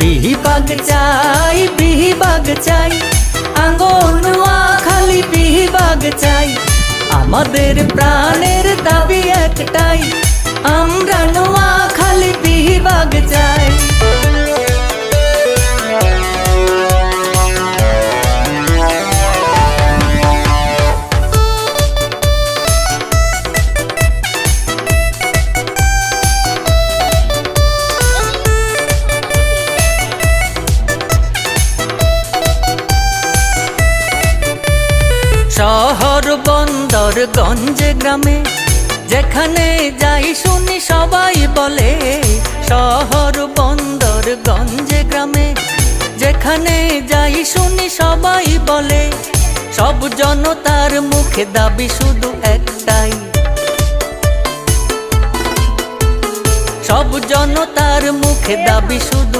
বিহিবাগ চাই আঙ্গনওয়া খালি বিহিবাগ চাই। আমাদের প্রাণের দাবি একটাই, আমরা নোয়া খালি বিহিবাগ চাই। শহর বন্দর গঞ্জে গ্রামে যেখানে যাই শুনি সবাই বলে, শহর বন্দর গঞ্জে গ্রামে যেখানে যাই শুনি সবাই বলে, সব জনতার মুখে দাবি শুধু একটাই, সব জনতার মুখে দাবি শুধু